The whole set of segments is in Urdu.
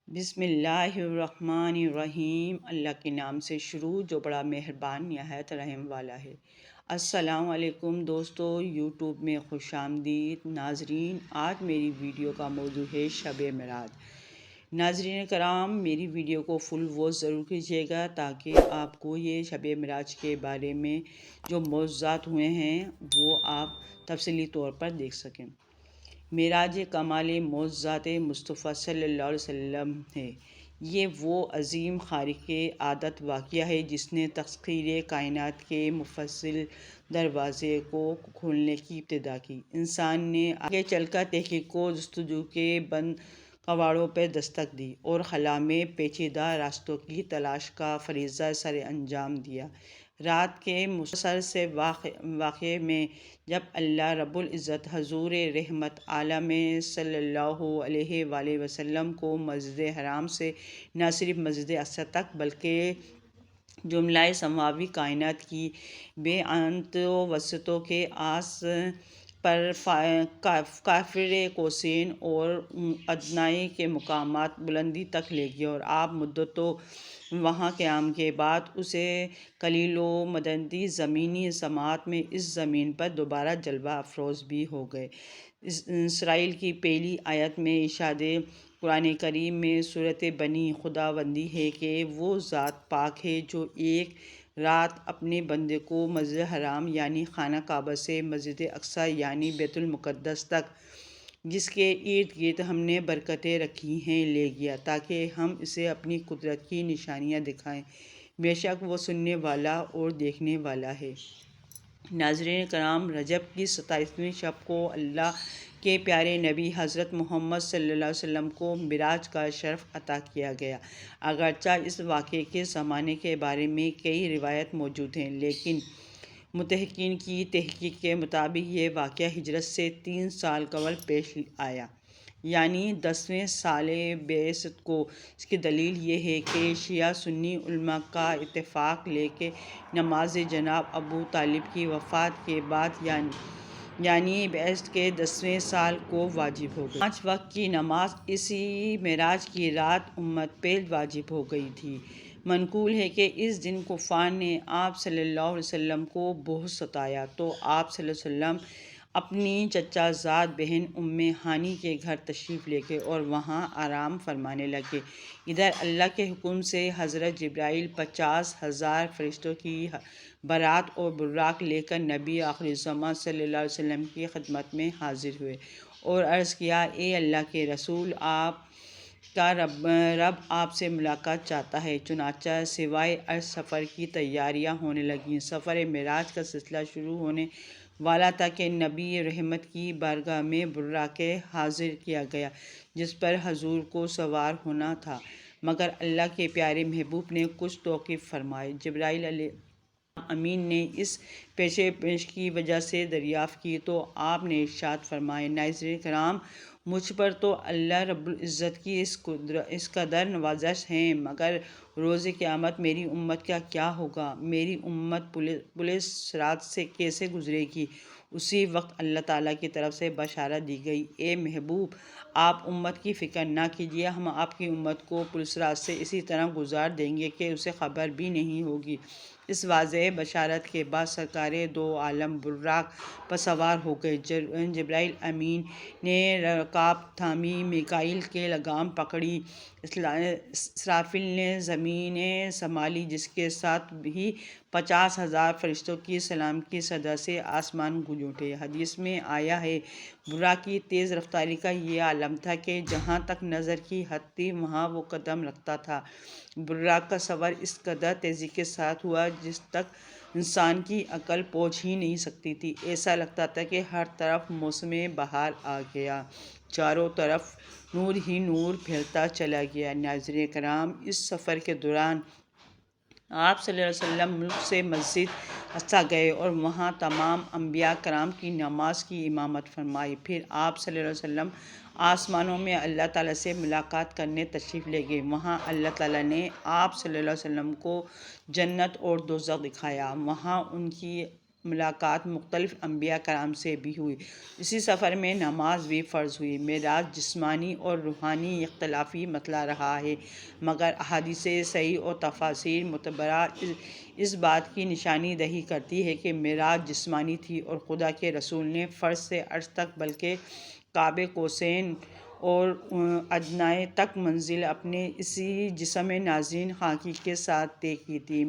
بسم اللہ الرحمن الرحیم۔ اللہ کے نام سے شروع جو بڑا مہربان نہایت رحم والا ہے۔ السلام علیکم دوستو، یوٹیوب میں خوش آمدید ناظرین۔ آج میری ویڈیو کا موضوع ہے شب معراج۔ ناظرین کرام، میری ویڈیو کو فل واچ ضرور کیجیے گا تاکہ آپ کو یہ شب معراج کے بارے میں جو معجزات ہوئے ہیں وہ آپ تفصیلی طور پر دیکھ سکیں۔ معراج کمال معجزات مصطفیٰ صلی اللہ علیہ وسلم ہے۔ یہ وہ عظیم خارق عادت واقعہ ہے جس نے تسخیر کائنات کے مفصل دروازے کو کھولنے کی ابتدا کی۔ انسان نے آگے چل کر تحقیق و جستجو کے بند کواڑوں پر دستک دی اور خلا میں پیچیدہ راستوں کی تلاش کا فریضہ سر انجام دیا۔ رات کے مختصر سے واقعے میں جب اللہ رب العزت حضور رحمت عالم صلی اللہ علیہ وآلہ وسلم کو مسجد حرام سے نہ صرف مسجد اقصی تک بلکہ جملہ سماوی کائنات کی بے انت وسعتوں کے آس پر کافر قوسین اور ادنی کے مقامات بلندی تک لے گیا اور آپ مدتوں وہاں قیام کے بعد اسے قلیل و مدتی زمینی سماعت میں اس زمین پر دوبارہ جلوہ افروز بھی ہو گئے۔ اسرائیل کی پہلی آیت میں ارشاد قرآن کریم میں صورت بنی خداوندی ہے کہ وہ ذات پاک ہے جو ایک رات اپنے بندے کو مسجد حرام یعنی خانہ کعبہ سے مسجد اقصی یعنی بیت المقدس تک، جس کے ارد گرد ہم نے برکتیں رکھی ہیں، لے گیا تاکہ ہم اسے اپنی قدرت کی نشانیاں دکھائیں۔ بے شک وہ سننے والا اور دیکھنے والا ہے۔ ناظرین کرام، رجب کی 27ویں شب کو اللہ کے پیارے نبی حضرت محمد صلی اللہ علیہ وسلم کو معراج کا شرف عطا کیا گیا۔ اگرچہ اس واقعے کے زمانے کے بارے میں کئی روایات موجود ہیں، لیکن محققین کی تحقیق کے مطابق یہ واقعہ ہجرت سے 3 سال قبل پیش آیا، یعنی 10ویں سال بعثت کو۔ اس کی دلیل یہ ہے کہ شیعہ سنی علماء کا اتفاق ہے کہ نماز جناب ابو طالب کی وفات کے بعد یعنی بعثت کے 10ویں سال کو واجب ہو گئی۔ 5 وقت کی نماز اسی معراج کی رات امت پر واجب ہو گئی تھی۔ منقول ہے کہ اس دن کفار نے آپ صلی اللہ علیہ وسلم کو بہت ستایا تو آپ صلی اللہ علیہ وسلم اپنی چچا زاد بہن ام ہانی کے گھر تشریف لے گئے اور وہاں آرام فرمانے لگے۔ ادھر اللہ کے حکم سے حضرت جبرائیل 50,000 فرشتوں کی بارات اور براق لے کر نبی آخر الزماں صلی اللہ علیہ وسلم کی خدمت میں حاضر ہوئے اور عرض کیا، اے اللہ کے رسول، آپ کا رب آپ سے ملاقات چاہتا ہے۔ چنانچہ سوائے عرض سفر کی تیاریاں ہونے لگیں۔ سفر معراج کا سلسلہ شروع ہونے والا تھا کہ نبی رحمت کی بارگاہ میں براق حاضر کیا گیا جس پر حضور کو سوار ہونا تھا، مگر اللہ کے پیارے محبوب نے کچھ توقیف فرمائی۔ جبرائیل علیہ امین نے اس پیش کی وجہ سے دریافت کی تو آپ نے ارشاد فرمایا، ناظرین کرام، مجھ پر تو اللہ رب العزت کی اس قدر نوازش ہے، مگر روز قیامت میری امت کا کیا ہوگا؟ میری امت پل صراط سے کیسے گزرے گی؟ اسی وقت اللہ تعالیٰ کی طرف سے بشارت دی گئی، اے محبوب، آپ امت کی فکر نہ کیجیے، ہم آپ کی امت کو پل صراط سے اسی طرح گزار دیں گے کہ اسے خبر بھی نہیں ہوگی۔ اس واضح بشارت کے بعد سرکار دو عالم براق پر سوار ہو گئے۔ جبرائیل امین نے رکاب تھامی، میکائیل کے لگام پکڑی، اسرافیل نے زمینیں سنبھالی، جس کے ساتھ ہی 50,000 فرشتوں کی سلام کی صدا سے آسمان گونج اٹھے۔ حدیث میں آیا ہے، براق کی تیز رفتاری کا یہ عالم تھا کہ جہاں تک نظر کی حد تھی وہاں وہ قدم رکھتا تھا۔ براق کا سفر اس قدر تیزی کے ساتھ ہوا جس تک انسان کی عقل پہنچ ہی نہیں سکتی تھی۔ ایسا لگتا تھا کہ ہر طرف موسم بہار آ گیا، چاروں طرف نور ہی نور پھیلتا چلا گیا۔ ناظرین کرام، اس سفر کے دوران آپ صلی اللہ علیہ وسلم ملک سے مسجد اقصی گئے اور وہاں تمام انبیاء کرام کی نماز کی امامت فرمائی۔ پھر آپ صلی اللہ علیہ وسلم آسمانوں میں اللہ تعالیٰ سے ملاقات کرنے تشریف لے گئے۔ وہاں اللہ تعالیٰ نے آپ صلی اللہ علیہ وسلم کو جنت اور دوزخ دکھایا۔ وہاں ان کی ملاقات مختلف انبیاء کرام سے بھی ہوئی۔ اسی سفر میں نماز بھی فرض ہوئی۔ معراج جسمانی اور روحانی اختلافی مسئلہ رہا ہے، مگر احادیث صحیح اور تفاسیر معتبرہ اس بات کی نشانی دہی کرتی ہے کہ معراج جسمانی تھی اور خدا کے رسول نے فرش سے عرش تک بلکہ قاب قوسین اور ادنیٰ تک منزل اپنے اسی جسم نازنین خاکی کے ساتھ طے کی تھی۔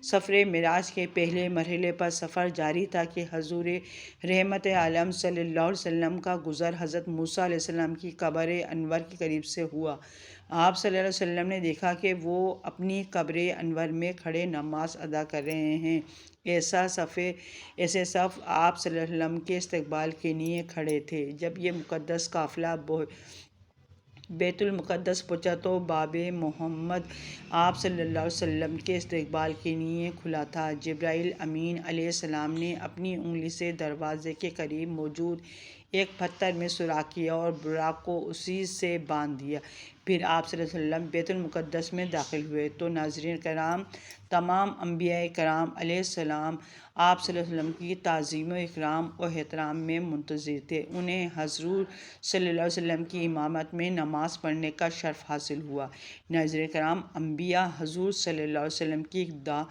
سفر معراج کے پہلے مرحلے پر سفر جاری تھا کہ حضور رحمت عالم صلی اللہ علیہ وسلم کا گزر حضرت موسیٰ علیہ السلام کی قبر انور کے قریب سے ہوا۔ آپ صلی اللہ علیہ وسلم نے دیکھا کہ وہ اپنی قبر انور میں کھڑے نماز ادا کر رہے ہیں۔ ایسے صف آپ صلی اللہ علیہ وسلم کے استقبال کے لیے کھڑے تھے۔ جب یہ مقدس قافلہ بیت المقدس پہنچا تو باب محمد آپ صلی اللہ علیہ وسلم کے استقبال کے لیے کھلا تھا۔ جبرائیل امین علیہ السلام نے اپنی انگلی سے دروازے کے قریب موجود ایک پتھر میں سوراخ کیا اور براق کو اسی سے باندھ دیا۔ پھر آپ صلی اللہ علیہ وسلم بیت المقدس میں داخل ہوئے تو ناظرین کرام، تمام انبیاء کرام علیہ السلام آپ صلی اللہ علیہ وسلم کی تعظیم و اکرام و احترام میں منتظر تھے۔ انہیں حضور صلی اللہ علیہ وسلم کی امامت میں نماز پڑھنے کا شرف حاصل ہوا۔ ناظرین کرام، انبیاء حضور صلی اللہ علیہ وسلم کی ابتدا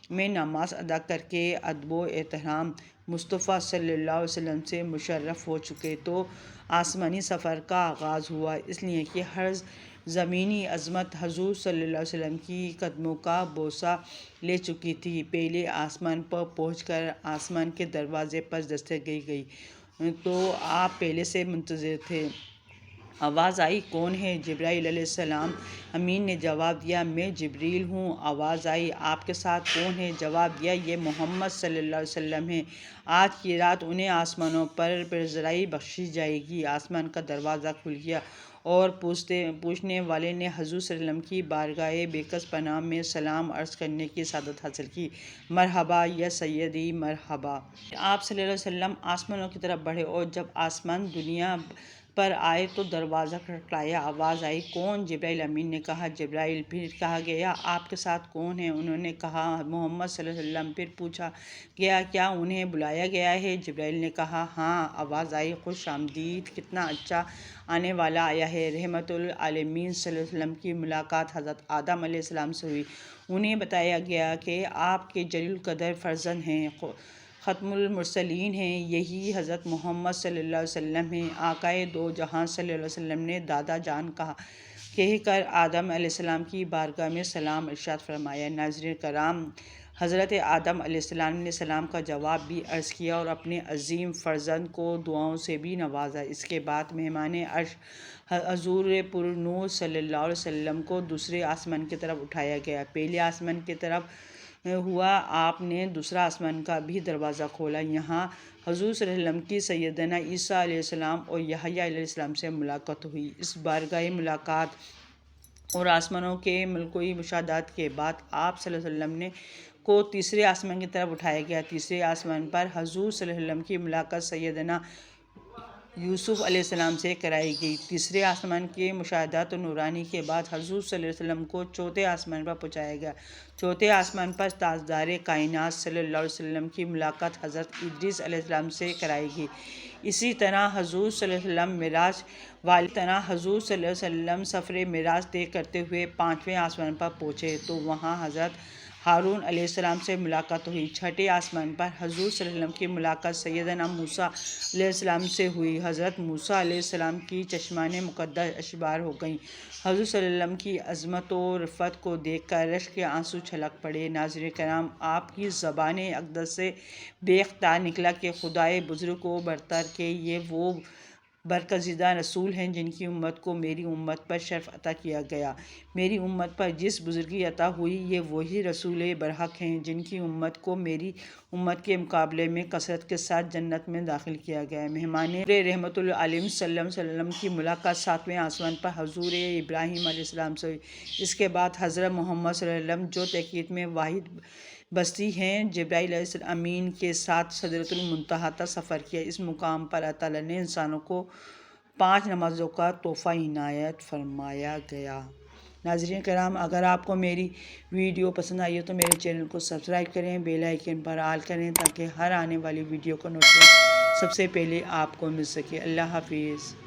میں نماز ادا کر کے ادب و احترام مصطفیٰ صلی اللہ علیہ وسلم سے مشرف ہو چکے تو آسمانی سفر کا آغاز ہوا، اس لیے کہ ہر زمینی عظمت حضور صلی اللہ علیہ وسلم کی قدموں کا بوسہ لے چکی تھی۔ پہلے آسمان پر پہنچ کر آسمان کے دروازے پر دستک دی گئی تو آپ پہلے سے منتظر تھے۔ آواز آئی، کون ہے؟ جبرائیل علیہ السلام امین نے جواب دیا، میں جبریل ہوں۔ آواز آئی، آپ کے ساتھ کون ہے؟ جواب دیا، یہ محمد صلی اللہ علیہ وسلم ہیں۔ آج کی رات انہیں آسمانوں پر پذیرائی بخشی جائے گی۔ آسمان کا دروازہ کھل گیا اور پوچھنے والے نے حضور صلی اللہ علیہ وسلم کی بارگاہ بیکس پناہ میں سلام عرض کرنے کی سعادت حاصل کی۔ مرحبا یا سیدی، مرحبا۔ آپ صلی اللہ علیہ وسلم آسمانوں کی طرف بڑھے اور جب آسمان دنیا پر آئے تو دروازہ کھٹکھٹایا۔ آواز آئی، کون؟ جبرائیل امین نے کہا، جبرائیل۔ پھر کہا گیا، آپ کے ساتھ کون ہے؟ انہوں نے کہا، محمد صلی اللہ علیہ وسلم۔ پھر پوچھا گیا، کیا انہیں بلایا گیا ہے؟ جبرائیل نے کہا، ہاں۔ آواز آئی، خوش آمدید، کتنا اچھا آنے والا آیا ہے۔ رحمت للعالمین صلی اللہ علیہ وسلم کی ملاقات حضرت آدم علیہ السلام سے ہوئی۔ انہیں بتایا گیا کہ آپ کے جلیل القدر فرزند ہیں، ختم المرسلین ہیں، یہی حضرت محمد صلی اللہ علیہ وسلم ہیں۔ آقائے دو جہاں صلی اللہ علیہ وسلم نے دادا جان کہہ کر آدم علیہ السلام کی بارگاہ میں سلام ارشاد فرمایا۔ ناظرین کرام، حضرت آدم علیہ السلام نے سلام کا جواب بھی عرض کیا اور اپنے عظیم فرزند کو دعاؤں سے بھی نوازا۔ اس کے بعد مہمان عرش حضور پر نور صلی اللہ علیہ وسلم کو دوسرے آسمان کی طرف اٹھایا گیا۔ پہلے آسمان کی طرف ہوا، آپ نے دوسرا آسمان کا بھی دروازہ کھولا۔ یہاں حضور صلی اللہ علیہ وسلم کی سیدنا عیسیٰ علیہ السلام اور یحییٰ علیہ السلام سے ملاقات ہوئی۔ اس بارگاہ ملاقات اور آسمانوں کے ملکوی مشاہدات کے بعد آپ صلی اللہ علیہ وسلم کو تیسرے آسمان کی طرف اٹھایا گیا۔ تیسرے آسمان پر حضور صلی اللہ علیہ وسلم کی ملاقات سیدنا یوسف علیہ السلام سے کرائی گئی۔ تیسرے آسمان کے مشاہدات نورانی کے بعد حضور صلی اللہ علیہ وسلم کو چوتھے آسمان پر پہنچایا گیا۔ چوتھے آسمان پر تاجدار کائنات صلی اللہ علیہ وسلم کی ملاقات حضرت ادریس علیہ السلام سے کرائی گئی۔ اسی طرح حضور صلی اللہ علیہ وسلم سفر معراج طے کرتے ہوئے پانچویں آسمان پر پہنچے تو وہاں حضرت ہارون علیہ السلام سے ملاقات ہوئی۔ چھٹے آسمان پر حضور صلی اللہ علیہ وسلم کی ملاقات سیدنا موسیٰ علیہ السلام سے ہوئی۔ حضرت موسیٰ علیہ السلام کی چشمان مقدس اشبار ہو گئیں۔ حضور صلی اللہ علیہ وسلم کی عظمت و رفعت کو دیکھ کر رشک کے آنسو چھلک پڑے۔ ناظرین کرام، آپ کی زبان اقدس سے بے اختیار نکلا کہ خدائے بزرگ کو برتر کہ یہ وہ برگزیدہ رسول ہیں جن کی امت کو میری امت پر شرف عطا کیا گیا۔ میری امت پر جس بزرگی عطا ہوئی، یہ وہی رسول برحق ہیں جن کی امت کو میری امت کے مقابلے میں کثرت کے ساتھ جنت میں داخل کیا گیا۔ مہمان رحمت للعالمین صلی اللہ علیہ وسلم کی ملاقات ساتویں آسمان پر حضور ابراہیم علیہ السلام سے ہوئی۔ اس کے بعد حضرت محمد صلی اللہ علیہ وسلم، جو تحقیق میں واحد بستی ہیں، جبرائیل علیہ امین کے ساتھ سدرۃ المنتہا تک سفر کیا۔ اس مقام پر اللہ تعالیٰ نے انسانوں کو 5 نمازوں کا تحفہ عنایت فرمایا گیا۔ ناظرین کرام، اگر آپ کو میری ویڈیو پسند آئی ہو تو میرے چینل کو سبسکرائب کریں، بیل آئیکن پر آل کریں تاکہ ہر آنے والی ویڈیو کو نوٹیفیکیشن سب سے پہلے آپ کو مل سکے۔ اللہ حافظ۔